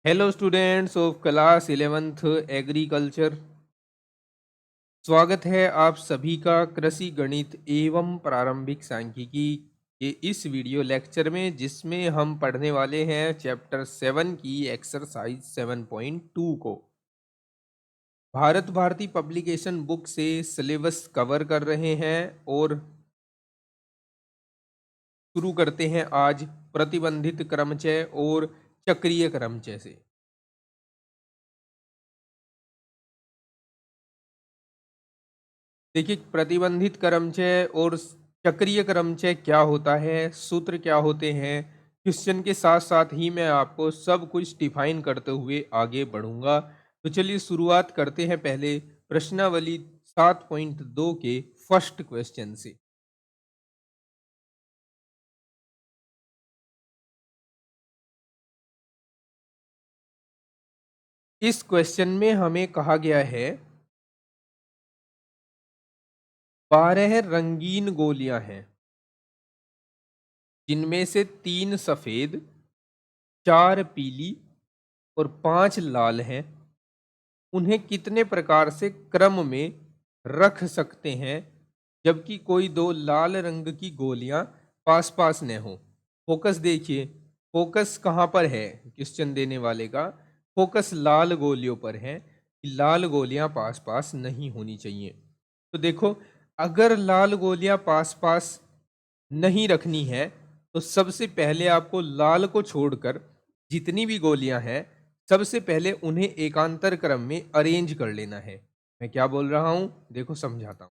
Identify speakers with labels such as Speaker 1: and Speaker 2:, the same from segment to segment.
Speaker 1: Hello students of class 11th agriculture. स्वागत है आप सभी का कृषि गणित एवं प्रारंभिक सांख्यिकी के इस वीडियो लेक्चर में, जिसमें हम पढ़ने वाले हैं चैप्टर 7 की एक्सरसाइज 7.2 को। भारत भारती पब्लिकेशन बुक से सिलेबस कवर कर रहे हैं और शुरू करते हैं आज प्रतिबंधित क्रमचय और चक्रीय क्रमचय से। देखिए, प्रतिबंधित क्रमचय और चक्रीय क्रमचय क्या होता है, सूत्र क्या होते हैं, क्वेश्चन के साथ साथ ही मैं आपको सब कुछ डिफाइन करते हुए आगे बढ़ूंगा। तो चलिए शुरुआत करते हैं पहले प्रश्नावली 7.2 के फर्स्ट क्वेश्चन से। इस क्वेश्चन में हमें कहा गया है 12 रंगीन गोलियां हैं, जिनमें से 3 सफेद, 4 पीली और 5 लाल हैं। उन्हें कितने प्रकार से क्रम में रख सकते हैं जबकि कोई 2 लाल रंग की गोलियां पास पास न हो। फोकस देखिए, फोकस कहाँ पर है क्वेश्चन देने वाले का? फोकस लाल गोलियों पर है कि लाल गोलियां पास पास नहीं होनी चाहिए। तो देखो, अगर लाल गोलियां पास पास नहीं रखनी है तो सबसे पहले आपको लाल को छोड़कर जितनी भी गोलियां हैं, सबसे पहले उन्हें एकांतर क्रम में अरेंज कर लेना है। मैं क्या बोल रहा हूं, देखो समझाता हूं।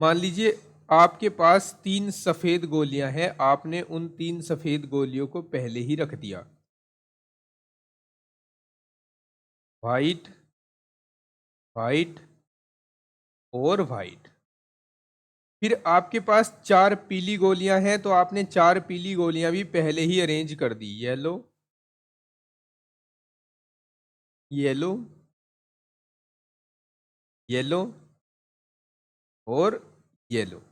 Speaker 1: मान लीजिए आपके पास 3 सफेद गोलियां हैं, आपने उन 3 सफेद गोलियों को पहले ही रख दिया। व्हाइट, व्हाइट और व्हाइट। फिर आपके पास 4 पीली गोलियां हैं, तो आपने 4 पीली गोलियां भी पहले ही अरेंज कर दी। येलो, येलो, येलो और येलो।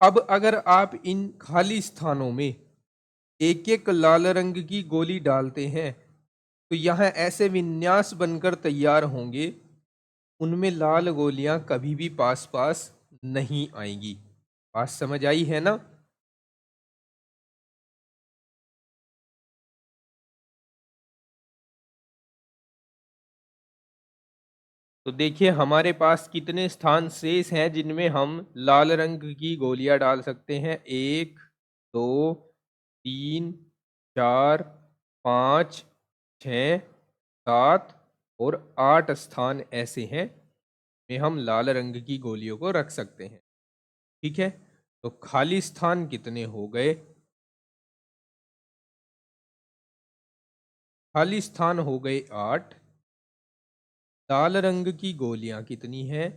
Speaker 1: अब अगर आप इन खाली स्थानों में एक एक लाल रंग की गोली डालते हैं तो यहां ऐसे विन्यास बनकर तैयार होंगे, उनमें लाल गोलियां कभी भी पास पास नहीं आएंगी। बात समझ आई है ना? तो देखिए, हमारे पास कितने स्थान शेष हैं जिनमें हम लाल रंग की गोलियां डाल सकते हैं? 1, 2, 3, 4, 5, 6, 7 और 8 स्थान ऐसे हैं में हम लाल रंग की गोलियों को रख सकते हैं। ठीक है, तो खाली स्थान कितने हो गए? खाली स्थान हो गए 8। लाल रंग की गोलियां कितनी हैं?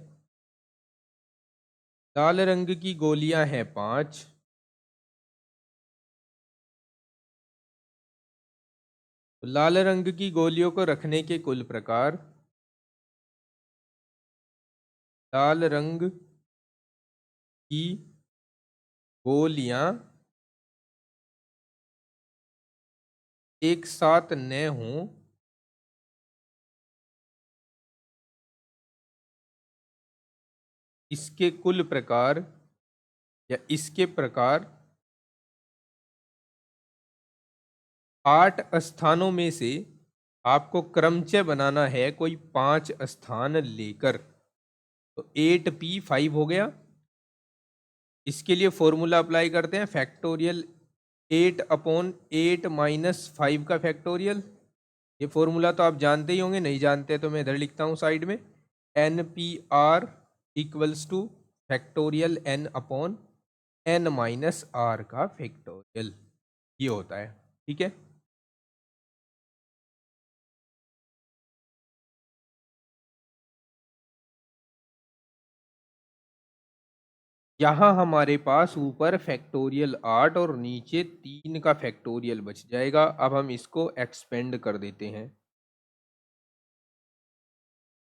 Speaker 1: लाल रंग की गोलियां हैं 5। लाल रंग की गोलियों को रखने के कुल प्रकार: लाल रंग की गोलियां एक साथ न हों इसके कुल प्रकार या इसके प्रकार 8 स्थानों में से आपको क्रमचय बनाना है कोई 5 स्थान लेकर। तो 8p5 हो गया। इसके लिए फॉर्मूला अप्लाई करते हैं, फैक्टोरियल 8/8 - 5 का फैक्टोरियल। ये फॉर्मूला तो आप जानते ही होंगे, नहीं जानते तो मैं इधर लिखता हूँ साइड में। NPR equals two factorial n/n-r का फैक्टोरियल, ये होता है। ठीक है, यहाँ हमारे पास ऊपर फैक्टोरियल 8 और नीचे 3 का फैक्टोरियल बच जाएगा। अब हम इसको एक्सपेंड कर देते हैं।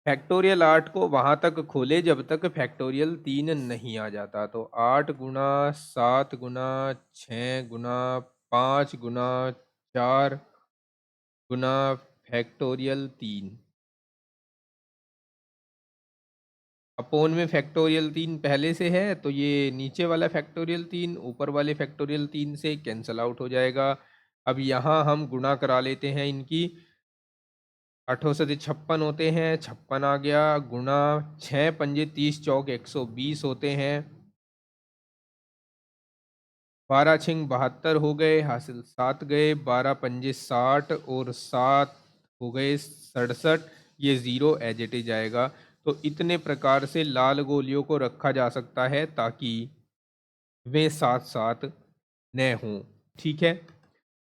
Speaker 1: फैक्टोरियल 8 को वहां तक खोले जब तक फैक्टोरियल 3 नहीं आ जाता। तो 8 गुना 7 गुना 6 गुना 5 गुना 4 गुना फैक्टोरियल 3 अपोन में फैक्टोरियल 3 पहले से है, तो ये नीचे वाला फैक्टोरियल 3 ऊपर वाले फैक्टोरियल 3 से कैंसल आउट हो जाएगा। अब यहाँ हम गुणा करा लेते हैं इनकी। 856 होते हैं, 56 आ गया, गुणा 6 पंजे 30 चौक 120 होते हैं, 12 छिंग 72 हो गए, हासिल 7 गए, 12 पंजे 60 और 7 हो गए 67। ये ज़ीरो एज इट इज आएगा। तो इतने प्रकार से लाल गोलियों को रखा जा सकता है ताकि वे साथ साथ न हों। ठीक है,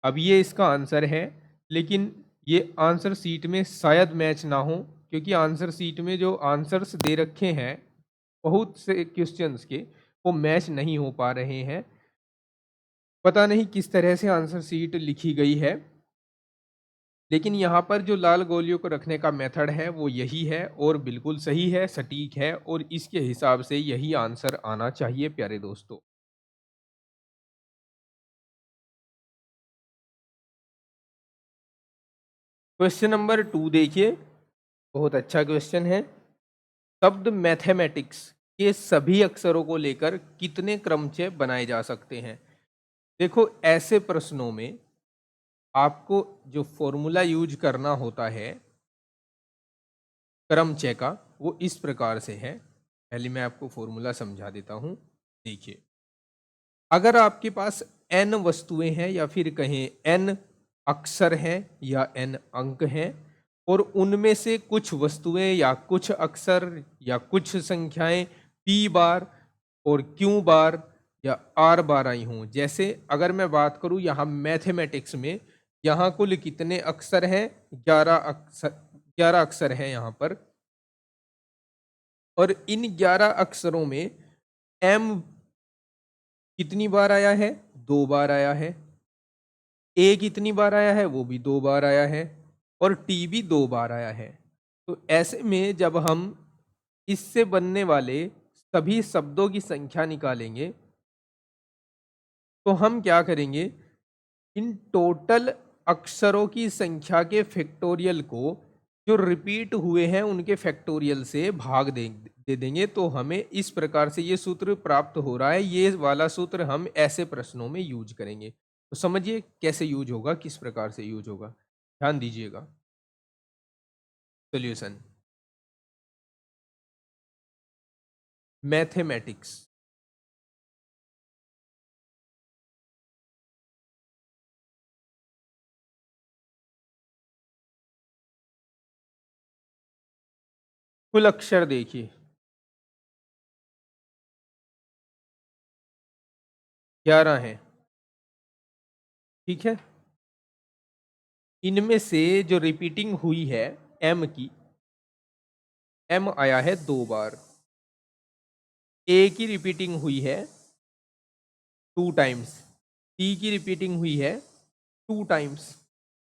Speaker 1: अब ये इसका आंसर है, लेकिन ये आंसर सीट में शायद मैच ना हो, क्योंकि आंसर सीट में जो आंसर्स दे रखे हैं बहुत से क्वेश्चंस के, वो मैच नहीं हो पा रहे हैं। पता नहीं किस तरह से आंसर सीट लिखी गई है, लेकिन यहाँ पर जो लाल गोलियों को रखने का मेथड है वो यही है और बिल्कुल सही है, सटीक है, और इसके हिसाब से यही आंसर आना चाहिए प्यारे दोस्तों। क्वेश्चन नंबर 2 देखिए, बहुत अच्छा क्वेश्चन है। शब्द मैथमेटिक्स के सभी अक्षरों को लेकर कितने क्रमचय बनाए जा सकते हैं? देखो, ऐसे प्रश्नों में आपको जो फॉर्मूला यूज करना होता है क्रमचय का, वो इस प्रकार से है। पहले मैं आपको फॉर्मूला समझा देता हूं। देखिए, अगर आपके पास n वस्तुएं हैं, या फिर कहें n अक्षर हैं या n अंक हैं, और उनमें से कुछ वस्तुएं या कुछ अक्षर या कुछ संख्याएं p बार और q बार या r बार आई हों। जैसे अगर मैं बात करूं यहाँ मैथमेटिक्स में, यहाँ कुल कितने अक्षर हैं? 11 अक्षर हैं यहाँ पर, और इन 11 अक्षरों में m कितनी बार आया है? 2 बार आया है। ए कितनी बार आया है? वो भी 2 बार आया है, और टी भी 2 बार आया है। तो ऐसे में जब हम इससे बनने वाले सभी शब्दों की संख्या निकालेंगे, तो हम क्या करेंगे, इन टोटल अक्षरों की संख्या के फैक्टोरियल को जो रिपीट हुए हैं उनके फैक्टोरियल से भाग दे देंगे, तो हमें इस प्रकार से ये सूत्र प्राप्त हो रहा है। ये वाला सूत्र हम ऐसे प्रश्नों में यूज करेंगे। तो समझिए कैसे यूज होगा, किस प्रकार से यूज होगा, ध्यान दीजिएगा। सॉल्यूशन, मैथमेटिक्स कुल अक्षर देखिए 11 हैं, ठीक है। इनमें से जो रिपीटिंग हुई है m की, m आया है 2 बार। a की रिपीटिंग हुई है 2 टाइम्स, t की रिपीटिंग हुई है 2 टाइम्स,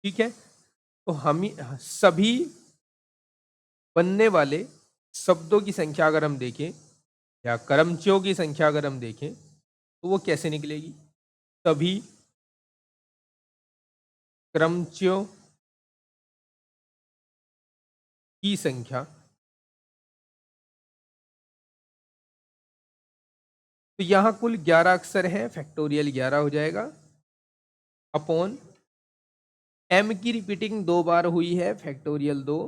Speaker 1: ठीक है। तो हम सभी बनने वाले शब्दों की संख्या अगर हम देखें, या क्रमचयों की संख्या अगर हम देखें, तो वो कैसे निकलेगी? सभी क्रमचयों की संख्या, तो यहां कुल 11 अक्षर हैं, फैक्टोरियल 11 हो जाएगा, अपॉन m की रिपीटिंग 2 बार हुई है, फैक्टोरियल 2,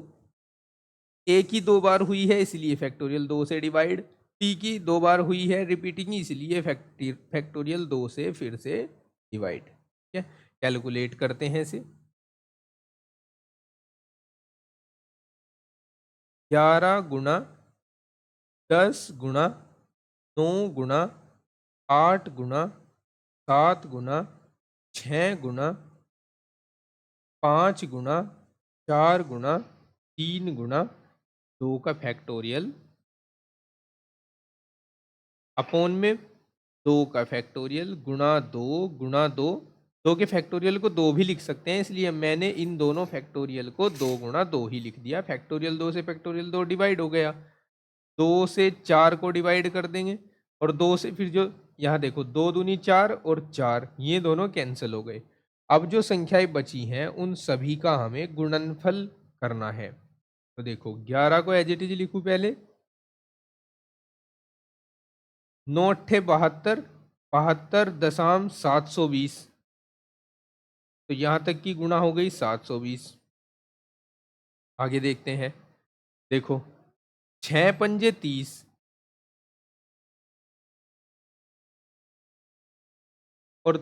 Speaker 1: a की 2 बार हुई है इसलिए फैक्टोरियल 2 से डिवाइड, t की 2 बार हुई है रिपीटिंग इसलिए फैक्टोरियल 2 से फिर से डिवाइड। ठीक है, कैलकुलेट करते हैं इसे। 11 गुणा 10 गुणा 9 गुणा 8 गुणा 7 गुणा 6 गुणा 5 गुणा 4 गुणा 3 गुणा 2 का फैक्टोरियल, अपॉन में 2 का फैक्टोरियल, गुणा 2 2 के फैक्टोरियल को 2 भी लिख सकते हैं, इसलिए मैंने इन दोनों फैक्टोरियल को 2 गुणा 2 ही लिख दिया। फैक्टोरियल 2 से फैक्टोरियल 2 डिवाइड हो गया, 2 से 4 को डिवाइड कर देंगे, और 2 से फिर जो यहाँ देखो 2 दूनी 4 और 4 ये दोनों कैंसिल हो गए। अब जो संख्याएं बची हैं उन सभी का हमें गुणनफल करना है। तो देखो 11 को एज इट इज लिखूं पहले, 9 अट्ठे 72, 72.720, तो यहां तक की गुणा हो गई 720। आगे देखते हैं, देखो 6 पंजे 30 और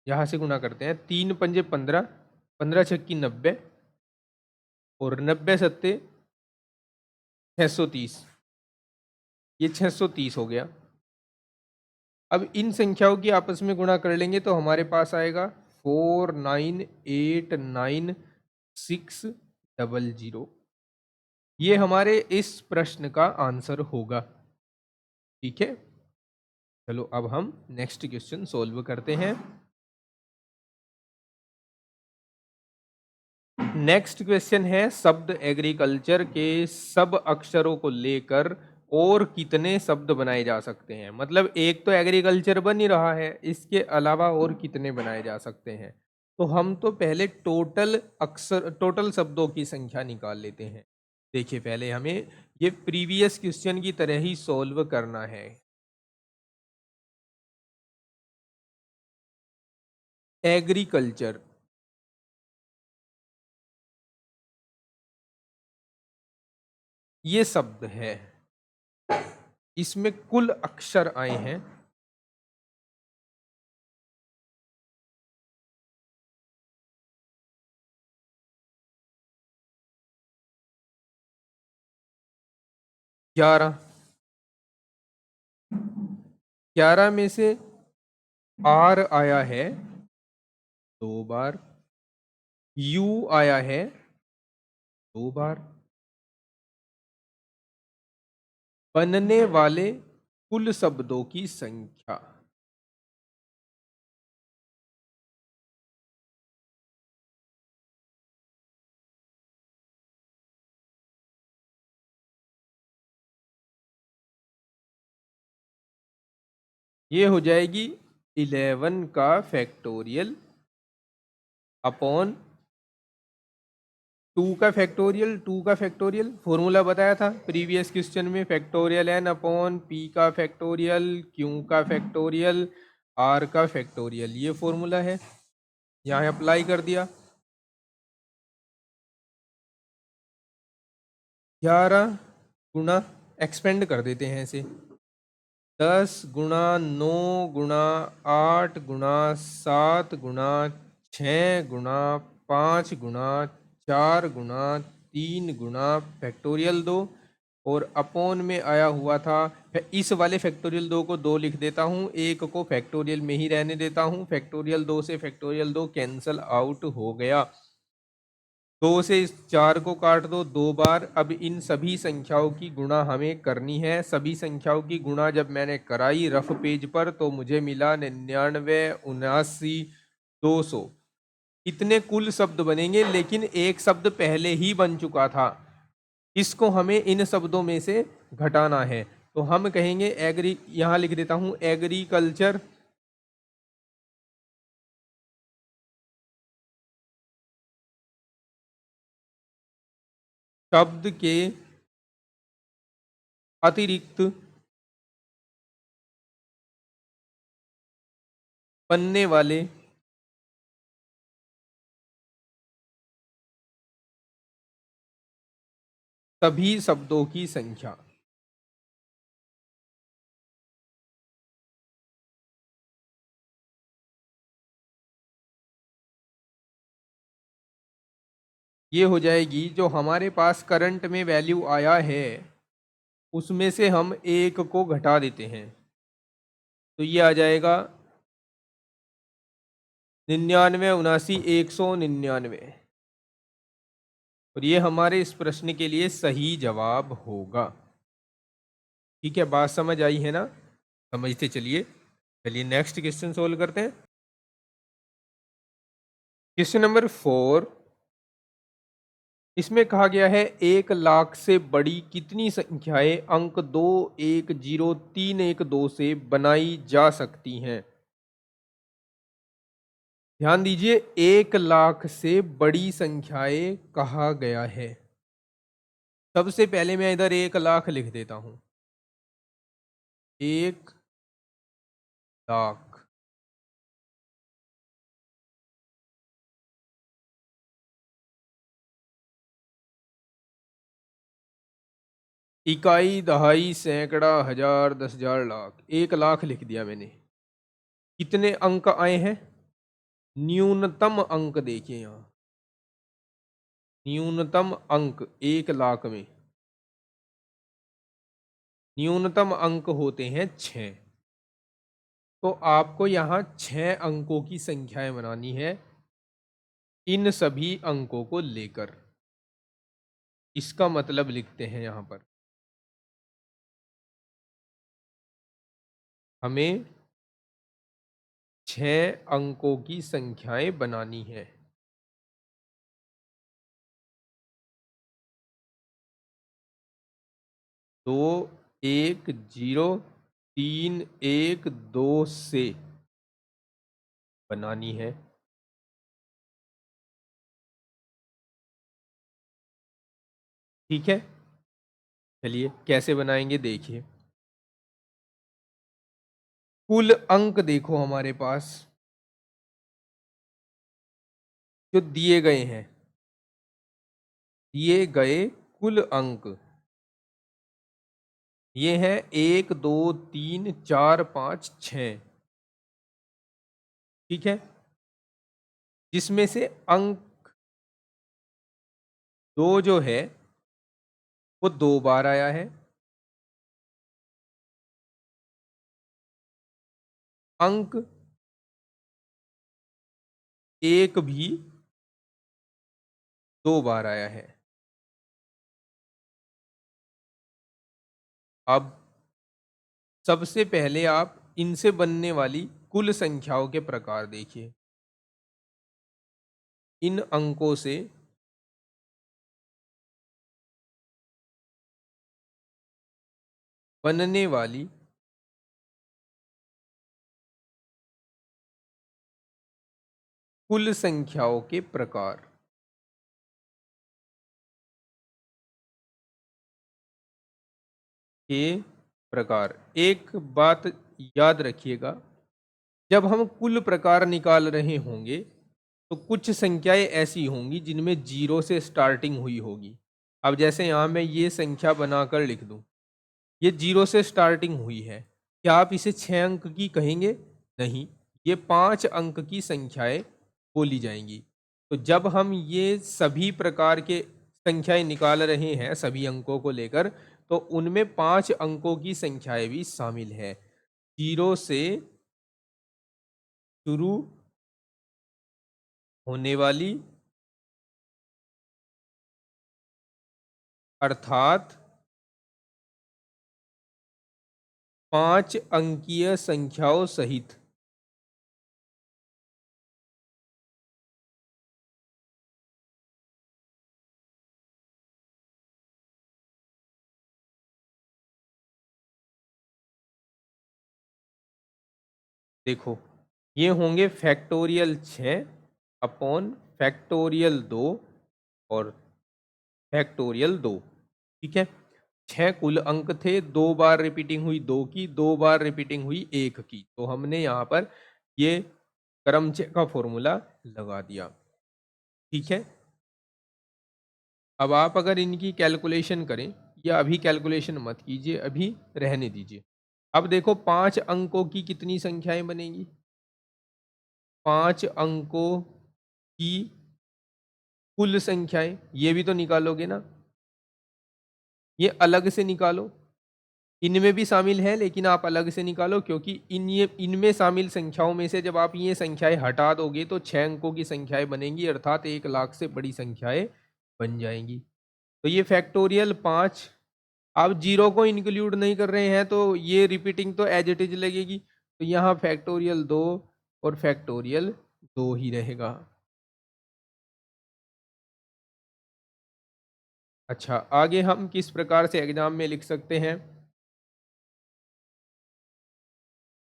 Speaker 1: यहां से गुणा करते हैं, 3 पंजे 15, 15 छक्की 90 और 90 सत्ते 630, ये 630 हो गया। अब इन संख्याओं की आपस में गुणा कर लेंगे तो हमारे पास आएगा 4989600। ये हमारे इस प्रश्न का आंसर होगा। ठीक है, चलो अब हम नेक्स्ट क्वेश्चन सोल्व करते हैं। नेक्स्ट क्वेश्चन है, शब्द एग्रीकल्चर के सब अक्षरों को लेकर और कितने शब्द बनाए जा सकते हैं। मतलब एक तो एग्रीकल्चर बन ही रहा है, इसके अलावा और कितने बनाए जा सकते हैं। तो हम तो पहले टोटल शब्दों की संख्या निकाल लेते हैं। देखिए पहले हमें ये प्रीवियस क्वेश्चन की तरह ही सॉल्व करना है। एग्रीकल्चर, ये शब्द है, इसमें कुल अक्षर आए हैं 11। 11 में से आर आया है 2 बार, यू आया है 2 बार। बनने वाले कुल शब्दों की संख्या, ये हो जाएगी 11 का फैक्टोरियल अपॉन 2 का फैक्टोरियल। 2 का फैक्टोरियल फॉर्मूला बताया था प्रीवियस क्वेश्चन में, फैक्टोरियल एन अपॉन पी का फैक्टोरियल, क्यू का फैक्टोरियल, आर का फैक्टोरियल, ये फॉर्मूला है, यहाँ अप्लाई कर दिया। 11 गुणा, एक्सपेंड कर देते हैं इसे, 10 गुणा 9 गुणा 8 गुणा 7 गुणा 6 गुणा 5 गुणा 4 गुणा 3 गुणा फैक्टोरियल 2, और अपोन में आया हुआ था, इस वाले फैक्टोरियल 2 को 2 लिख देता हूँ, एक को फैक्टोरियल में ही रहने देता हूँ। फैक्टोरियल 2 से फैक्टोरियल 2 कैंसल आउट हो गया। 2 से इस 4 को काट दो 2 बार। अब इन सभी संख्याओं की गुणा हमें करनी है। सभी संख्याओं की गुणा जब मैंने कराई रफ पेज पर तो मुझे मिला 99, 79, 200। इतने कुल शब्द बनेंगे, लेकिन एक शब्द पहले ही बन चुका था, इसको हमें इन शब्दों में से घटाना है। तो हम कहेंगे यहां लिख देता हूं एग्रीकल्चर शब्द के अतिरिक्त बनने वाले सभी शब्दों की संख्या। ये हो जाएगी, जो हमारे पास करंट में वैल्यू आया है उसमें से हम एक को घटा देते हैं, तो ये आ जाएगा 99, 79, 199, और ये हमारे इस प्रश्न के लिए सही जवाब होगा। ठीक है, बात समझ आई है ना? समझते चलिए। चलिए नेक्स्ट क्वेश्चन सोल्व करते हैं। क्वेश्चन नंबर 4, इसमें कहा गया है 1 लाख से बड़ी कितनी संख्याएं अंक 210312 से बनाई जा सकती हैं। ध्यान दीजिए, 1 लाख से बड़ी संख्याएं कहा गया है। सबसे पहले मैं इधर 1 लाख लिख देता हूं। 1 लाख। इकाई, दहाई, सैकड़ा, हजार, 10,000, लाख। 1 लाख लिख दिया मैंने। कितने अंक आए हैं? न्यूनतम अंक देखिए यहां, न्यूनतम अंक 1 लाख में न्यूनतम अंक होते हैं 6। तो आपको यहां 6 अंकों की संख्याएं बनानी है इन सभी अंकों को लेकर। इसका मतलब लिखते हैं यहां पर, हमें 6 अंकों की संख्याएं बनानी है। दो, 1, 0, 3, 1, 2 से बनानी है। ठीक है, चलिए कैसे बनाएंगे देखिए। कुल अंक देखो हमारे पास जो दिए गए हैं, दिए गए कुल अंक ये हैं 1, 2, 3, 4, 5, 6। ठीक है, जिसमें से अंक 2 जो है वो 2 बार आया है। अंक 1 भी 2 बार आया है। अब सबसे पहले आप इनसे बनने वाली कुल संख्याओं के प्रकार देखिए। इन अंकों से बनने वाली कुल संख्याओं के प्रकार। एक बात याद रखिएगा, जब हम कुल प्रकार निकाल रहे होंगे तो कुछ संख्याएं ऐसी होंगी जिनमें 0 से स्टार्टिंग हुई होगी। अब जैसे यहां मैं ये संख्या बनाकर लिख दूं, ये 0 से स्टार्टिंग हुई है, क्या आप इसे 6 अंक की कहेंगे? नहीं, ये 5 अंक की संख्याएं बोली जाएंगी। तो जब हम ये सभी प्रकार के संख्याएं निकाल रहे हैं सभी अंकों को लेकर, तो उनमें 5 अंकों की संख्याएं भी शामिल है। 0 से शुरू होने वाली, अर्थात 5 अंकीय संख्याओं सहित देखो, ये होंगे फैक्टोरियल 6 अपॉन फैक्टोरियल 2 और फैक्टोरियल 2। ठीक है, 6 कुल अंक थे, 2 बार रिपीटिंग हुई 2 की, 2 बार रिपीटिंग हुई 1 की। तो हमने यहाँ पर ये क्रमचय का फॉर्मूला लगा दिया। ठीक है, अब आप अगर इनकी कैलकुलेशन करें, या अभी कैलकुलेशन मत कीजिए, अभी रहने दीजिए। अब देखो 5 अंकों की कितनी संख्याएं बनेंगी? 5 अंकों की कुल संख्याएं, ये भी तो निकालोगे ना, ये अलग से निकालो। इनमें भी शामिल है लेकिन आप अलग से निकालो, क्योंकि इनमें शामिल संख्याओं में से जब आप ये संख्याएं हटा दोगे तो 6 अंकों की संख्याएं बनेंगी, अर्थात 1 लाख से बड़ी संख्याएं बन जाएंगी। तो ये फैक्टोरियल 5, आप 0 को इंक्लूड नहीं कर रहे हैं तो ये रिपीटिंग तो एज इट इज लगेगी। तो यहाँ फैक्टोरियल 2 और फैक्टोरियल 2 ही रहेगा। अच्छा, आगे हम किस प्रकार से एग्जाम में लिख सकते हैं?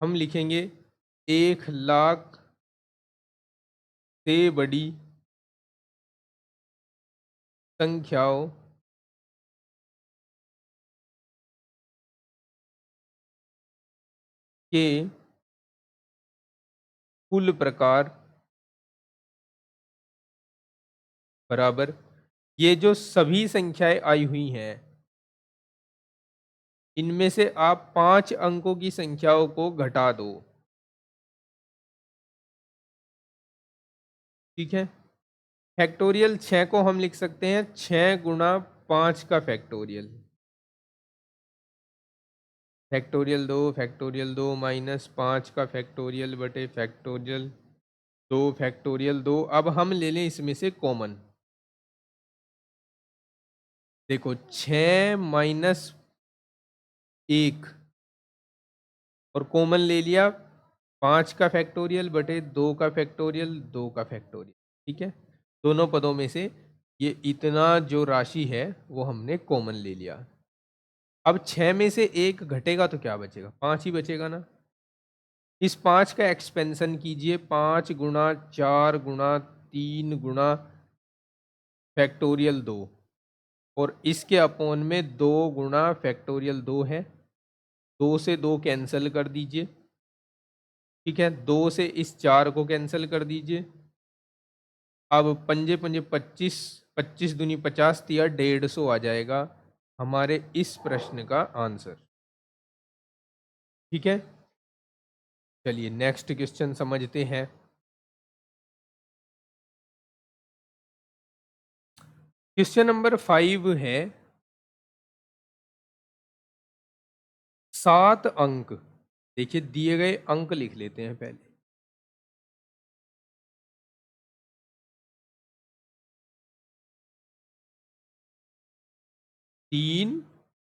Speaker 1: हम लिखेंगे 1,00,000 से बड़ी संख्याओं के कुल प्रकार बराबर, ये जो सभी संख्याएं आई हुई हैं, इनमें से आप 5 अंकों की संख्याओं को घटा दो। ठीक है। फैक्टोरियल 6 को हम लिख सकते हैं 6 गुणा 5 का फैक्टोरियल। फैक्टोरियल दो माइनस 5 का फैक्टोरियल बटे फैक्टोरियल 2 फैक्टोरियल 2। अब हम ले लें इसमें से कॉमन। देखो 6 माइनस 1 और कॉमन ले लिया 5 का फैक्टोरियल बटे 2 का फैक्टोरियल 2 का फैक्टोरियल। ठीक है, दोनों पदों में से ये इतना जो राशि है वो हमने कॉमन ले लिया। अब 6 में से 1 घटेगा तो क्या बचेगा? 5 ही बचेगा ना। इस 5 का एक्सपेंशन कीजिए, 5 गुणा 4 गुणा 3 गुणा फैक्टोरियल 2 और इसके अपोन में 2 गुणा फैक्टोरियल 2 है। 2 से 2 कैंसिल कर दीजिए। ठीक है, 2 से इस 4 को कैंसिल कर दीजिए। अब पंजे पंजे 25, 25 दूनी 50 तिया 150 आ जाएगा हमारे इस प्रश्न का आंसर। ठीक है, चलिए नेक्स्ट क्वेश्चन समझते हैं। क्वेश्चन नंबर 5 है 7 अंक। देखिए दिए गए अंक लिख लेते हैं पहले। 3,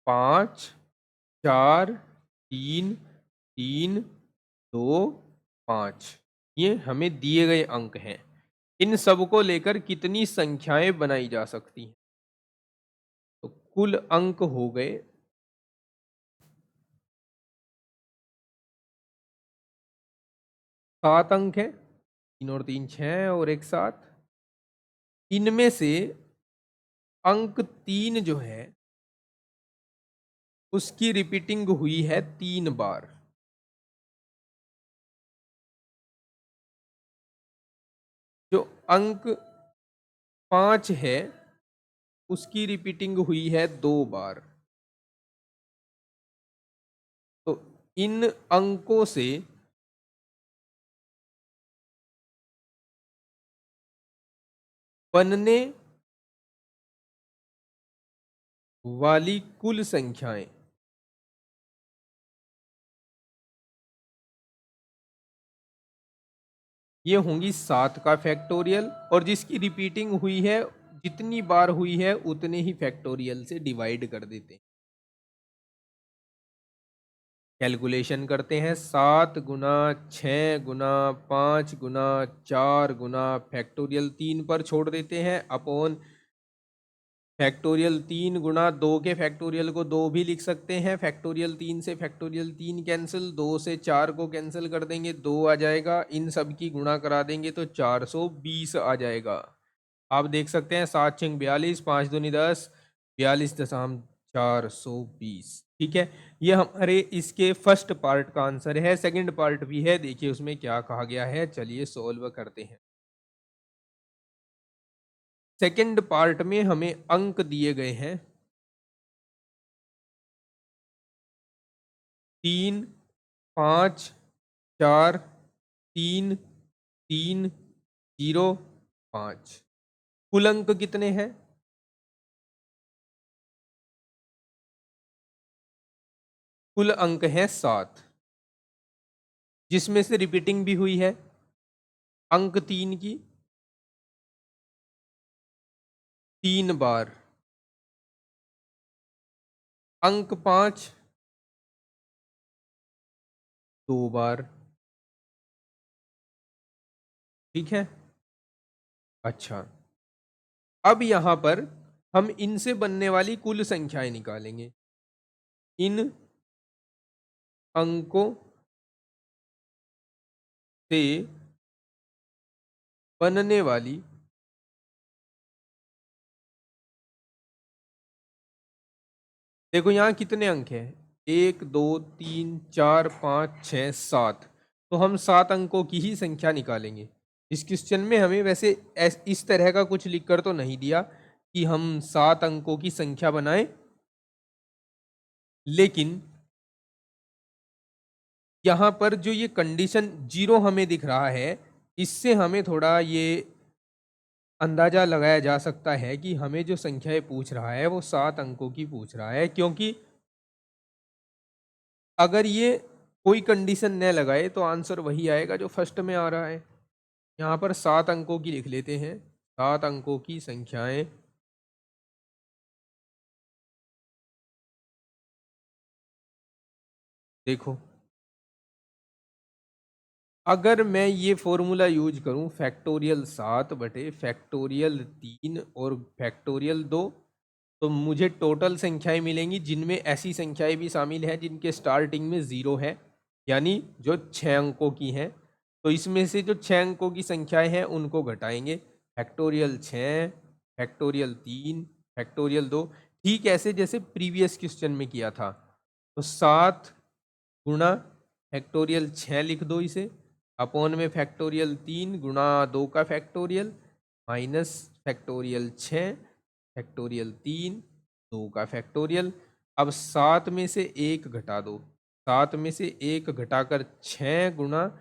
Speaker 1: 5, 4, 3, 3, 2, 5, ये हमें दिए गए अंक हैं। इन सब को लेकर कितनी संख्याएं बनाई जा सकती हैं? तो कुल अंक हो गए 7 अंक है, 3 और 3 6 और एक 7। इनमें से अंक 3 जो है उसकी रिपीटिंग हुई है 3 बार। जो अंक 5 है उसकी रिपीटिंग हुई है 2 बार। तो इन अंकों से बनने वाली कुल संख्याएं ये होंगी 7 का फैक्टोरियल, और जिसकी रिपीटिंग हुई है जितनी बार हुई है उतने ही फैक्टोरियल से डिवाइड कर देते हैं। कैलकुलेशन करते हैं, 7 गुना 6 गुना 5 गुना 4 गुना फैक्टोरियल 3 पर छोड़ देते हैं अपॉन फैक्टोरियल 3 गुना 2 के फैक्टोरियल को 2 भी लिख सकते हैं। फैक्टोरियल 3 से फैक्टोरियल 3 कैंसिल, 2 से 4 को कैंसिल कर देंगे 2 आ जाएगा। इन सब की गुणा करा देंगे तो 420 आ जाएगा। आप देख सकते हैं 7 6 42, 5 दूनी 10, 42.420। ठीक है, ये हमारे इसके फर्स्ट पार्ट का आंसर है। सेकंड पार्ट भी है, देखिए उसमें क्या कहा गया है। चलिए सोल्व करते हैं। सेकंड पार्ट में हमें अंक दिए गए हैं 3, 5, 4, 3, 3, 0, 5। कुल अंक कितने हैं? कुल अंक है 7, जिसमें से रिपीटिंग भी हुई है अंक 3 की 3 बार, अंक 5 2 बार। ठीक है, अच्छा अब यहां पर हम इनसे बनने वाली कुल संख्याएं निकालेंगे। इन अंकों से बनने वाली देखो यहाँ कितने अंक हैं, 1 2 3 4 5 6 7। तो हम 7 अंकों की ही संख्या निकालेंगे। इस क्वेश्चन में हमें वैसे इस तरह का कुछ लिखकर तो नहीं दिया कि हम 7 अंकों की संख्या बनाएं, लेकिन यहाँ पर जो ये कंडीशन 0 हमें दिख रहा है, इससे हमें थोड़ा ये अंदाजा लगाया जा सकता है कि हमें जो संख्याएं पूछ रहा है वो 7 अंकों की पूछ रहा है, क्योंकि अगर ये कोई कंडीशन न लगाए तो आंसर वही आएगा जो फर्स्ट में आ रहा है। यहाँ पर 7 अंकों की लिख लेते हैं, 7 अंकों की संख्याएं देखो। अगर मैं ये फॉर्मूला यूज करूं फैक्टोरियल 7/फैक्टोरियल 3 और फैक्टोरियल 2, तो मुझे टोटल संख्याएं मिलेंगी जिनमें ऐसी संख्याएं भी शामिल हैं जिनके स्टार्टिंग में 0 है, यानी जो 6 अंकों की हैं। तो इसमें से जो 6 अंकों की संख्याएं हैं उनको घटाएंगे, फैक्टोरियल 6, फैक्टोरियल 3, फैक्टोरियल 2, ठीक ऐसे जैसे प्रीवियस क्वेश्चन में किया था। तो 7 गुणा फैक्टोरियल 6 लिख दो इसे, अपॉन में फैक्टोरियल 3 गुणा 2 का फैक्टोरियल, माइनस फैक्टोरियल 6 फैक्टोरियल 3 2 का फैक्टोरियल। अब 7 में से 1 घटा दो, 7 में से 1 घटाकर 6 गुणा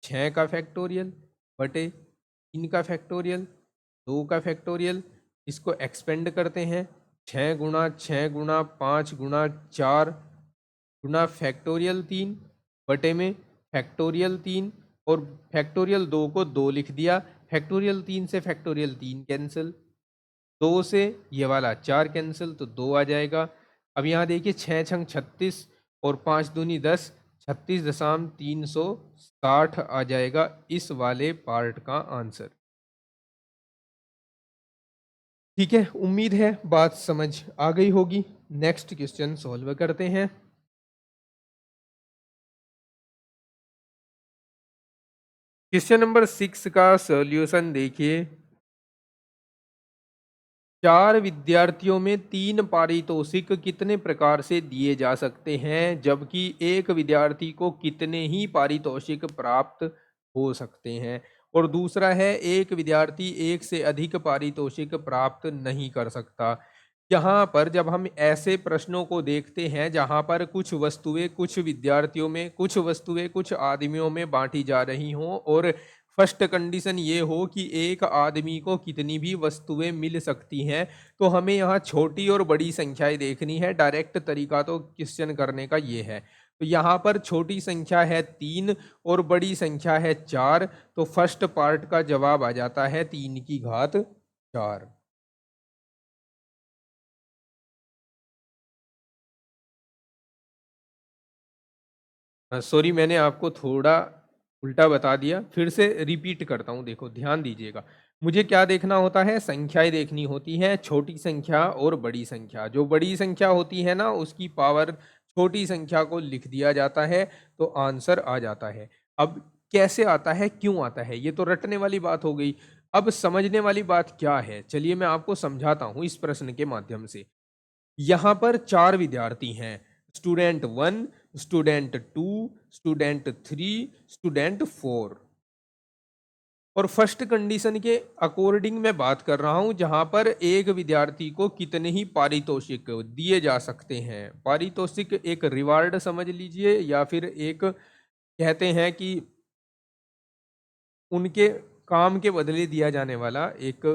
Speaker 1: 6 का फैक्टोरियल बटे 3 का फैक्टोरियल 2 का फैक्टोरियल। इसको एक्सपेंड करते हैं, 6 गुणा 6 गुणा 5 गुणा 4 गुणा फैक्टोरियल 3 बटे में फैक्टोरियल 3, और फैक्टोरियल 2 को 2 लिख दिया, फैक्टोरियल 3 से फैक्टोरियल 3 कैंसिल, 2 से ये वाला 4 कैंसिल, तो 2 आ जाएगा। अब यहाँ देखिए 6 छंग 36 और 5 दूनी 10, 36,360 आ जाएगा इस वाले पार्ट का आंसर। ठीक है, उम्मीद है बात समझ आ गई होगी। नेक्स्ट क्वेश्चन सॉल्व करते हैं। क्वेश्चन नंबर 6 का सॉल्यूशन देखिए। 4 विद्यार्थियों में 3 पारितोषिक कितने प्रकार से दिए जा सकते हैं, जबकि एक विद्यार्थी को कितने ही पारितोषिक प्राप्त हो सकते हैं। और दूसरा है, एक विद्यार्थी एक से अधिक पारितोषिक प्राप्त नहीं कर सकता। यहाँ पर जब हम ऐसे प्रश्नों को देखते हैं जहाँ पर कुछ वस्तुएं कुछ विद्यार्थियों में, कुछ वस्तुएं कुछ आदमियों में बांटी जा रही हों, और फर्स्ट कंडीशन ये हो कि एक आदमी को कितनी भी वस्तुएं मिल सकती हैं, तो हमें यहाँ छोटी और बड़ी संख्याएं देखनी है। डायरेक्ट तरीका तो क्वेश्चन करने का ये है। तो यहाँ पर छोटी संख्या है 3 और बड़ी संख्या है 4, तो फर्स्ट पार्ट का जवाब आ जाता है 3 की घात 4। सॉरी, मैंने आपको थोड़ा उल्टा बता दिया, फिर से रिपीट करता हूँ। देखो ध्यान दीजिएगा, मुझे क्या देखना होता है, संख्याएं देखनी होती हैं, छोटी संख्या और बड़ी संख्या। जो बड़ी संख्या होती है ना, उसकी पावर छोटी संख्या को लिख दिया जाता है, तो आंसर आ जाता है। अब कैसे आता है, क्यों आता है, ये तो रटने वाली बात हो गई। अब समझने वाली बात क्या है, चलिए मैं आपको समझाता हूँ इस प्रश्न के माध्यम से। यहाँ पर 4 विद्यार्थी हैं, स्टूडेंट 1, स्टूडेंट 2, स्टूडेंट 3, स्टूडेंट 4। और फर्स्ट कंडीशन के अकॉर्डिंग मैं बात कर रहा हूं, जहां पर एक विद्यार्थी को कितने ही पारितोषिक दिए जा सकते हैं। पारितोषिक एक रिवार्ड समझ लीजिए, या फिर एक कहते हैं कि उनके काम के बदले दिया जाने वाला एक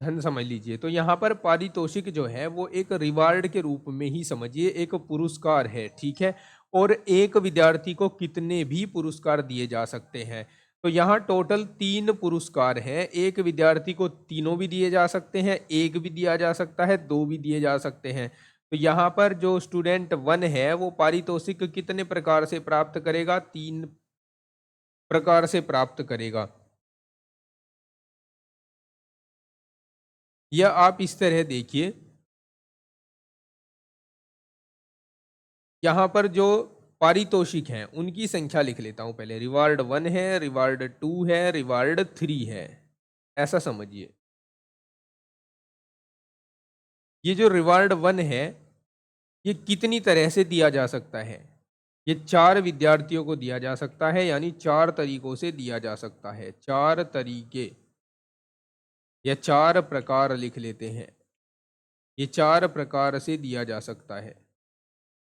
Speaker 1: धन समझ लीजिए। तो यहाँ पर पारितोषिक जो है वो एक रिवार्ड के रूप में ही समझिए, एक पुरस्कार है, ठीक है। और एक विद्यार्थी को कितने भी पुरस्कार दिए जा सकते हैं, तो यहाँ टोटल 3 पुरस्कार हैं। एक विद्यार्थी को तीनों भी दिए जा सकते हैं, एक भी दिया जा सकता है, 2 भी दिए जा सकते हैं। तो यहाँ पर जो स्टूडेंट 1 है वो पारितोषिक कितने प्रकार से प्राप्त करेगा, 3 प्रकार से प्राप्त करेगा। या आप इस तरह देखिए, यहाँ पर जो पारितोषिक हैं उनकी संख्या लिख लेता हूं पहले। रिवार्ड 1 है, रिवार्ड 2 है, रिवार्ड 3 है। ऐसा समझिए, ये जो रिवार्ड 1 है ये कितनी तरह से दिया जा सकता है? ये 4 विद्यार्थियों को दिया जा सकता है, यानी 4 तरीकों से दिया जा सकता है। 4 तरीके या 4 प्रकार लिख लेते हैं। ये 4 प्रकार से दिया जा सकता है।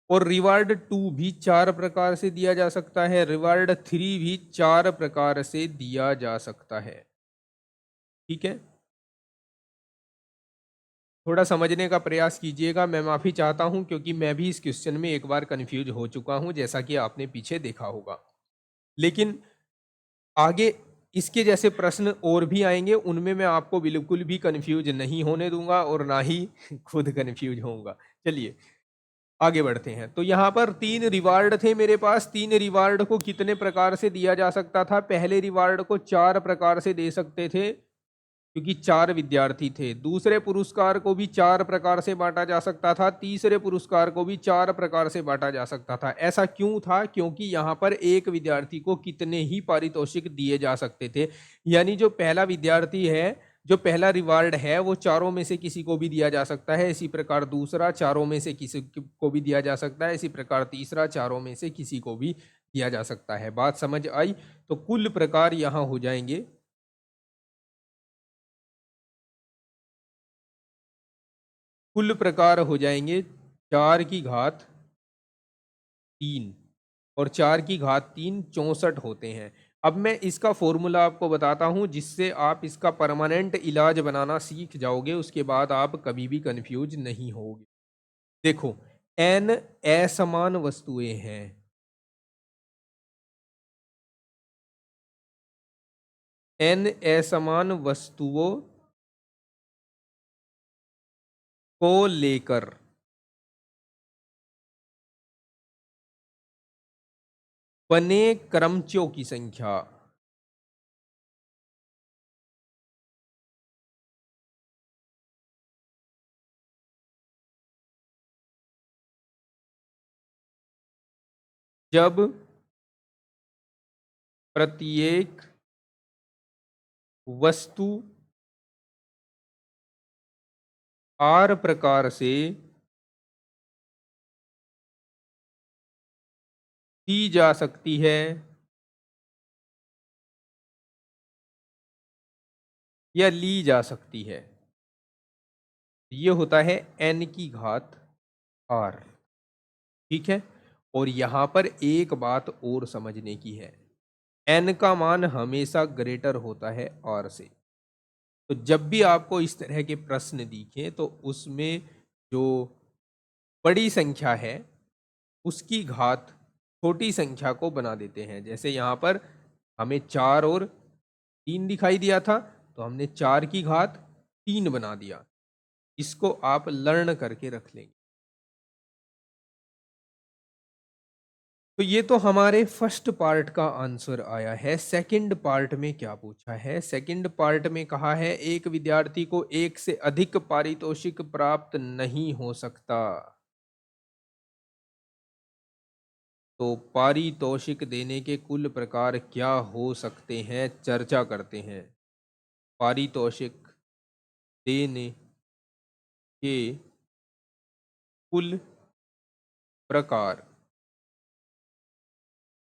Speaker 1: और रिवार्ड 2 भी 4 प्रकार से दिया जा सकता है, रिवार्ड 3 भी 4 प्रकार से दिया जा सकता है। ठीक है, थोड़ा समझने का प्रयास कीजिएगा। मैं माफ़ी चाहता हूं क्योंकि मैं भी इस क्वेश्चन में एक बार कंफ्यूज हो चुका हूं, जैसा कि आपने पीछे देखा होगा। लेकिन आगे इसके जैसे प्रश्न और भी आएंगे, उनमें मैं आपको बिल्कुल भी कंफ्यूज नहीं होने दूंगा और ना ही खुद कंफ्यूज होऊंगा। चलिए आगे बढ़ते हैं। तो यहाँ पर 3 रिवार्ड थे मेरे पास। 3 रिवार्ड को कितने प्रकार से दिया जा सकता था? पहले रिवार्ड को 4 प्रकार से दे सकते थे क्योंकि 4 विद्यार्थी थे। दूसरे पुरस्कार को भी 4 प्रकार से बांटा जा सकता था। तीसरे पुरस्कार को भी 4 प्रकार से बांटा जा सकता था। ऐसा क्यों था? क्योंकि यहाँ पर एक विद्यार्थी को कितने ही पारितोषिक दिए जा सकते थे। यानी जो पहला विद्यार्थी है, जो पहला रिवार्ड है, वो चारों में से किसी को भी दिया जा सकता है। इसी प्रकार दूसरा चारों में से किसी को भी दिया जा सकता है। इसी प्रकार तीसरा चारों में से किसी को भी दिया जा सकता है। बात समझ आई? तो कुल प्रकार यहाँ हो जाएंगे, कुल प्रकार हो जाएंगे 4 की घात 3, और 4 की घात 3 64 होते हैं। अब मैं इसका फॉर्मूला आपको बताता हूं जिससे आप इसका परमानेंट इलाज बनाना सीख जाओगे। उसके बाद आप कभी भी कंफ्यूज नहीं होगे। देखो, n असमान वस्तुएं हैं। n असमान वस्तुओं को लेकर बने क्रमचों की संख्या जब प्रत्येक वस्तु r प्रकार से दी जा सकती है या ली जा सकती है। ये होता है n की घात r। ठीक है, और यहां पर एक बात और समझने की है, n का मान हमेशा ग्रेटर होता है r से। तो जब भी आपको इस तरह के प्रश्न दिखे तो उसमें जो बड़ी संख्या है उसकी घात छोटी संख्या को बना देते हैं। जैसे यहाँ पर हमें 4 और 3 दिखाई दिया था, तो हमने 4 की घात 3 बना दिया। इसको आप लर्न करके रख लेंगे। तो ये तो हमारे फर्स्ट पार्ट का आंसर आया है। सेकंड पार्ट में क्या पूछा है? सेकंड पार्ट में कहा है एक विद्यार्थी को एक से अधिक पारितोषिक प्राप्त नहीं हो सकता। तो पारितोषिक देने के कुल प्रकार क्या हो सकते हैं, चर्चा करते हैं। पारितोषिक देने के कुल प्रकार।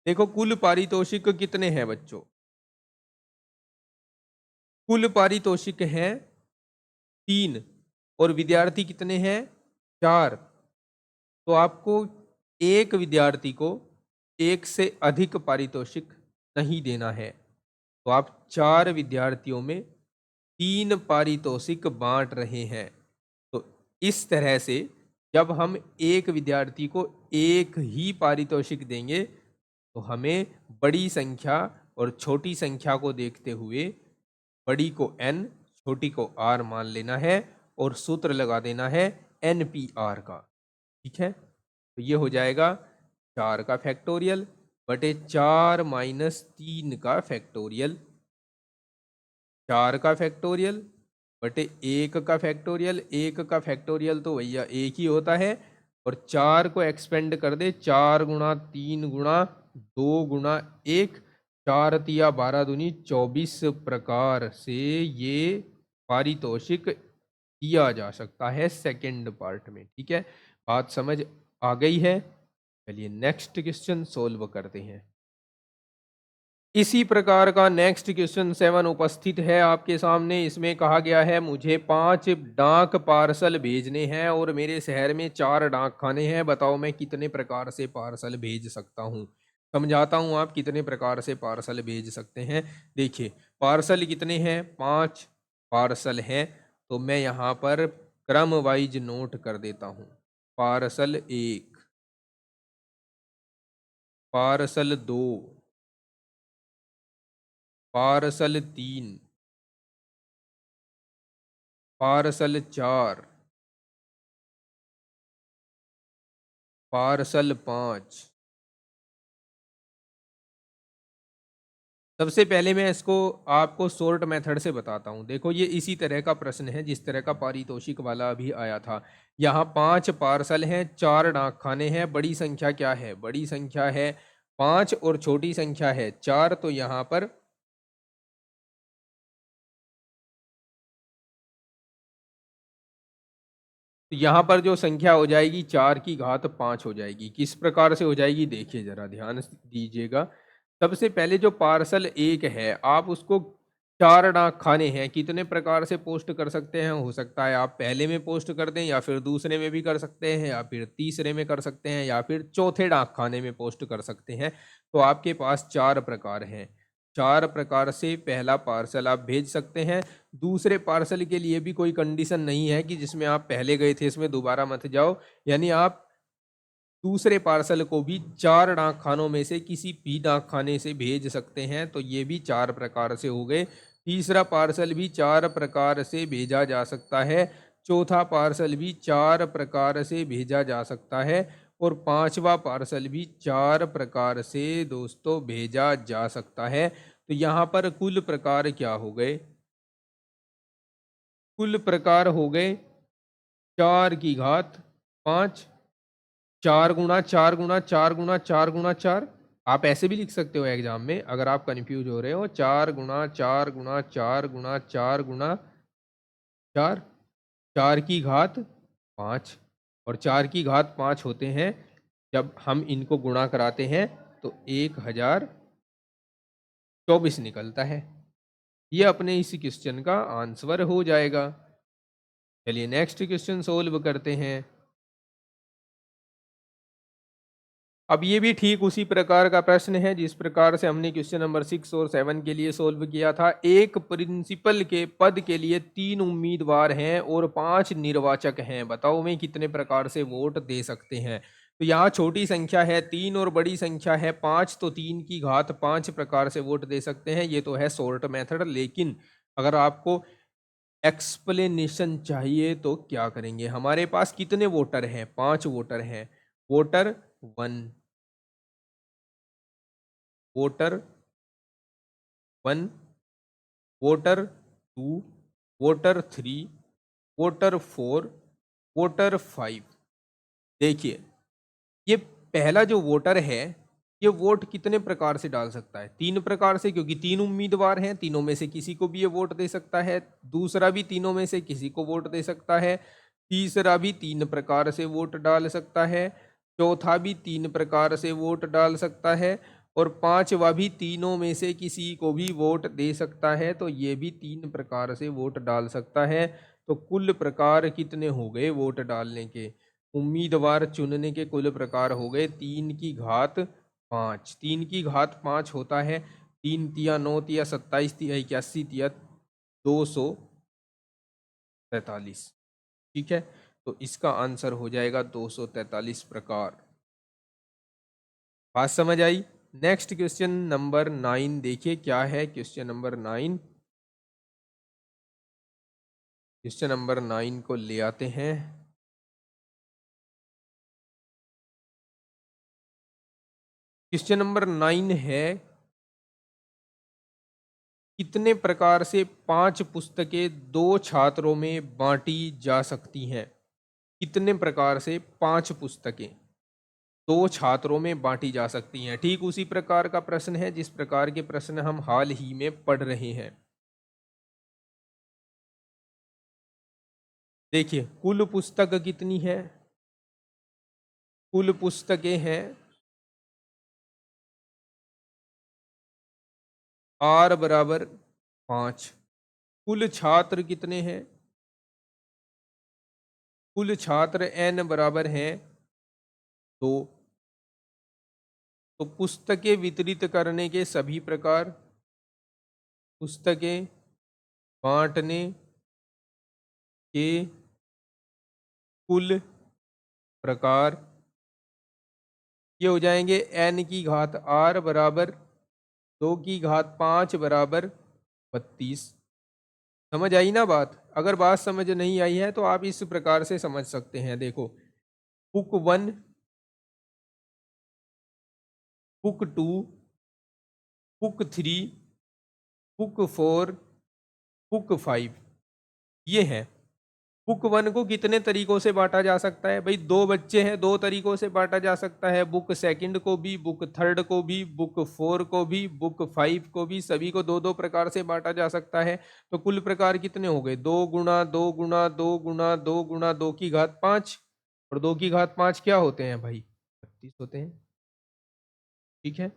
Speaker 1: देखो, कुल पारितोषिक कितने हैं बच्चों? कुल पारितोषिक हैं 3, और विद्यार्थी कितने हैं? 4। तो आपको एक विद्यार्थी को एक से अधिक पारितोषिक नहीं देना है। तो आप 4 विद्यार्थियों में 3 पारितोषिक बांट रहे हैं। तो इस तरह से जब हम एक विद्यार्थी को एक ही पारितोषिक देंगे तो हमें बड़ी संख्या और छोटी संख्या को देखते हुए बड़ी को n, छोटी को r मान लेना है और सूत्र लगा देना है NPR का। ठीक है, तो ये हो जाएगा 4 का फैक्टोरियल बटे 4 माइनस 3 का फैक्टोरियल। 4 का फैक्टोरियल बटे 1 का फैक्टोरियल, 1 का फैक्टोरियल तो भैया 1 ही होता है, और 4 को एक्सपेंड कर दे, 4 गुणा 3 गुणा 2 गुणा 1, 4 तिया 12 दूनी 24 प्रकार से ये पारितोषिक दिया जा सकता है सेकंड पार्ट में। ठीक है, बात समझ आ गई है। चलिए नेक्स्ट क्वेश्चन सोल्व करते हैं। इसी प्रकार का नेक्स्ट क्वेश्चन 7 उपस्थित है आपके सामने। इसमें कहा गया है मुझे 5 डाक पार्सल भेजने हैं और मेरे शहर में 4 डाक खाने हैं, बताओ मैं कितने प्रकार से पार्सल भेज सकता हूँ। समझाता हूँ आप कितने प्रकार से पार्सल भेज सकते हैं। देखिए पार्सल कितने हैं, 5 पार्सल हैं, तो मैं यहाँ पर क्रम वाइज नोट कर देता हूँ। Parcel 1, parcel 2, parcel 3, parcel 4, parcel 5। सबसे पहले मैं इसको आपको शॉर्ट मेथड से बताता हूँ। देखो ये इसी तरह का प्रश्न है जिस तरह का पारितोषिक वाला अभी आया था। यहाँ 5 पार्सल हैं, 4 डाक खाने हैं। बड़ी संख्या क्या है, बड़ी संख्या है 5 और छोटी संख्या है 4, तो यहाँ पर जो संख्या हो जाएगी 4 की घात 5 हो जाएगी। किस प्रकार से हो जाएगी देखिए जरा ध्यान दीजिएगा। सबसे पहले जो पार्सल 1 है आप उसको 4 डाक खाने हैं, कितने प्रकार से पोस्ट कर सकते हैं, हो सकता है आप पहले में पोस्ट कर दें, या फिर दूसरे में भी कर सकते हैं, या फिर तीसरे में कर सकते हैं, या फिर चौथे डाक खाने में पोस्ट कर सकते हैं। तो आपके पास 4 प्रकार हैं। 4 प्रकार से पहला पार्सल आप भेज सकते हैं। दूसरे पार्सल के लिए भी कोई कंडीशन नहीं है कि जिसमें आप पहले गए थे इसमें दोबारा मत जाओ, यानी आप दूसरे पार्सल को भी 4 डाक खानों में से किसी भी डाक खाने से भेज सकते हैं। तो ये भी 4 प्रकार से हो गए। तीसरा पार्सल भी 4 प्रकार से भेजा जा सकता है। चौथा पार्सल भी 4 प्रकार से भेजा जा सकता है, और पांचवा पार्सल भी 4 प्रकार से दोस्तों भेजा जा सकता है। तो यहाँ पर कुल प्रकार क्या हो गए, कुल प्रकार हो गए 4 की घात 5, 4 गुणा 4 गुणा 4 गुणा 4 गुणा 4। आप ऐसे भी लिख सकते हो एग्जाम में अगर आप कंफ्यूज हो रहे हो, 4 गुणा 4 गुणा 4 गुणा 4 गुणा 4, 4 की घात 5, और 4 की घात 5 होते हैं जब हम इनको गुणा कराते हैं तो 1024 निकलता है। ये अपने इस क्वेश्चन का आंसर हो जाएगा। चलिए नेक्स्ट क्वेश्चन सोल्व करते हैं। अब ये भी ठीक उसी प्रकार का प्रश्न है जिस प्रकार से हमने क्वेश्चन नंबर 6 और 7 के लिए सोल्व किया था। एक प्रिंसिपल के पद के लिए 3 उम्मीदवार हैं और 5 निर्वाचक हैं, बताओ मैं कितने प्रकार से वोट दे सकते हैं। तो यहाँ छोटी संख्या है 3 और बड़ी संख्या है 5, तो 3 की घात 5 प्रकार से वोट दे सकते हैं। ये तो है शॉर्ट मेथड, लेकिन अगर आपको एक्सप्लेनेशन चाहिए तो क्या करेंगे। हमारे पास कितने वोटर हैं, 5 वोटर हैं। Voter 1, voter 1, voter 2, voter 3, voter 4, voter 5। देखिए ये पहला जो वोटर है ये वोट कितने प्रकार से डाल सकता है, 3 प्रकार से, क्योंकि 3 उम्मीदवार हैं, तीनों में से किसी को भी ये वोट दे सकता है। दूसरा भी तीनों में से किसी को वोट दे सकता है। तीसरा भी 3 प्रकार से वोट डाल सकता है। चौथा भी 3 प्रकार से वोट डाल सकता है, और पांचवा भी तीनों में से किसी को भी वोट दे सकता है। तो ये भी 3 प्रकार से वोट डाल सकता है। तो कुल प्रकार कितने हो गए वोट डालने के, उम्मीदवार चुनने के कुल प्रकार हो गए 3 की घात 5। 3 की घात 5 होता है 3 तिया 9 तिया 27 तिया 81 तिया 243। ठीक है, तो इसका आंसर हो जाएगा 243 प्रकार। बात समझ आई। नेक्स्ट क्वेश्चन नंबर 9 देखिए क्या है। क्वेश्चन नंबर 9, क्वेश्चन नंबर 9 को ले आते हैं। क्वेश्चन नंबर 9 है कितने प्रकार से 5 पुस्तकें 2 छात्रों में बांटी जा सकती हैं? कितने प्रकार से 5 पुस्तकें 2 छात्रों में बांटी जा सकती हैं? ठीक उसी प्रकार का प्रश्न है जिस प्रकार के प्रश्न हम हाल ही में पढ़ रहे हैं। देखिए, कुल पुस्तक कितनी है? कुल पुस्तकें हैं R बराबर 5। कुल छात्र कितने हैं? कुल छात्र n बराबर हैं 2। तो पुस्तकें वितरित करने के सभी प्रकार, पुस्तकें बांटने के कुल प्रकार, ये हो जाएंगे n की घात r बराबर 2 की घात 5 बराबर 32। समझ आई ना बात? अगर बात समझ नहीं आई है तो आप इस प्रकार से समझ सकते हैं। देखो, book 1, book 2, book 3, book 4, book 5, ये है। बुक 1 को कितने तरीकों से बांटा जा सकता है? भाई 2 बच्चे हैं, 2 तरीकों से बांटा जा सकता है। बुक सेकंड को भी, बुक थर्ड को भी, बुक 4 को भी, बुक 5 को भी, सभी को 2-2 प्रकार से बांटा जा सकता है। तो कुल प्रकार कितने हो गए? 2 गुणा 2 गुणा 2 गुणा 2 गुणा 2 की घात 5, और 2 की घात 5 क्या होते हैं भाई? 32 होते हैं। ठीक है,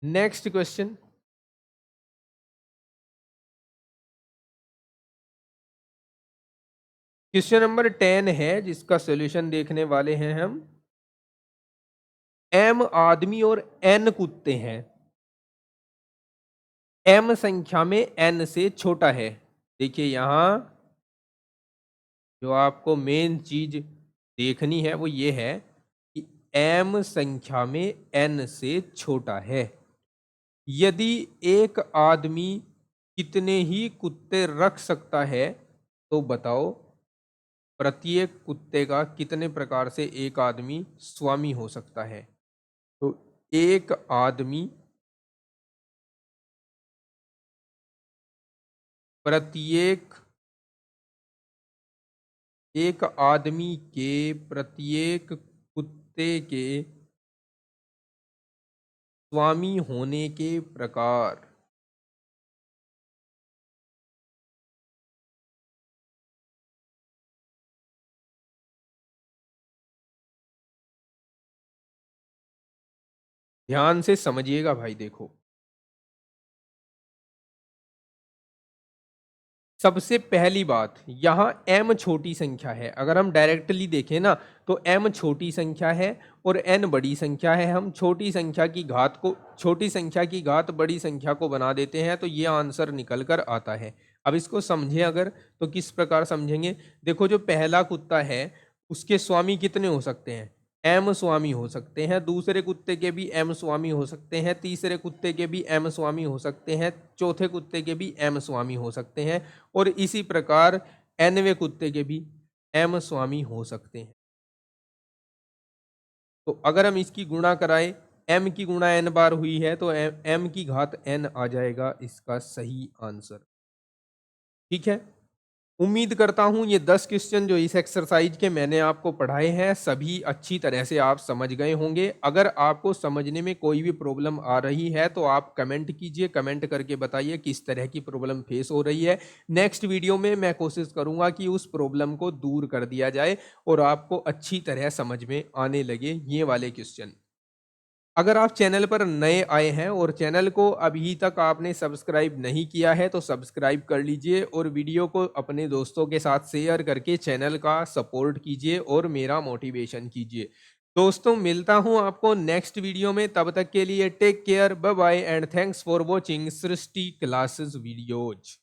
Speaker 1: नेक्स्ट क्वेश्चन। क्वेश्चन नंबर 10 है जिसका सॉल्यूशन देखने वाले हैं हम। m आदमी और n कुत्ते हैं, m संख्या में n से छोटा है। देखिए, यहां जो आपको मेन चीज देखनी है वो ये है कि m संख्या में n से छोटा है। यदि एक आदमी कितने ही कुत्ते रख सकता है, तो बताओ प्रत्येक कुत्ते का कितने प्रकार से एक आदमी स्वामी हो सकता है? तो एक आदमी प्रत्येक एक आदमी के प्रत्येक कुत्ते के स्वामी होने के प्रकार। ध्यान से समझिएगा भाई। देखो, सबसे पहली बात, यहाँ m छोटी संख्या है। अगर हम डायरेक्टली देखें ना तो m छोटी संख्या है और n बड़ी संख्या है। हम छोटी संख्या की घात को, छोटी संख्या की घात बड़ी संख्या को बना देते हैं तो ये आंसर निकल कर आता है। अब इसको समझें अगर, तो किस प्रकार समझेंगे? देखो, जो पहला कुत्ता है उसके स्वामी कितने हो सकते हैं? m स्वामी हो सकते हैं। दूसरे कुत्ते के भी m स्वामी हो सकते हैं। तीसरे कुत्ते के भी m स्वामी हो सकते हैं। चौथे कुत्ते के भी m स्वामी हो सकते हैं। और इसी प्रकार nवें कुत्ते के भी m स्वामी हो सकते हैं। तो अगर हम इसकी गुणा कराएं, m की गुणा n बार हुई है तो m की घात n आ जाएगा इसका सही आंसर। ठीक है, उम्मीद करता हूं ये 10 क्वेश्चन जो इस एक्सरसाइज के मैंने आपको पढ़ाए हैं सभी अच्छी तरह से आप समझ गए होंगे। अगर आपको समझने में कोई भी प्रॉब्लम आ रही है तो आप कमेंट कीजिए, कमेंट करके बताइए किस तरह की प्रॉब्लम फेस हो रही है। नेक्स्ट वीडियो में मैं कोशिश करूंगा कि उस प्रॉब्लम को दूर कर दिया जाए और आपको अच्छी तरह समझ में आने लगे ये वाले क्वेश्चन। अगर आप चैनल पर नए आए हैं और चैनल को अभी तक आपने सब्सक्राइब नहीं किया है तो सब्सक्राइब कर लीजिए और वीडियो को अपने दोस्तों के साथ शेयर करके चैनल का सपोर्ट कीजिए और मेरा मोटिवेशन कीजिए। दोस्तों, मिलता हूं आपको नेक्स्ट वीडियो में। तब तक के लिए take care, bye bye and thanks for watching Srishti classes videos.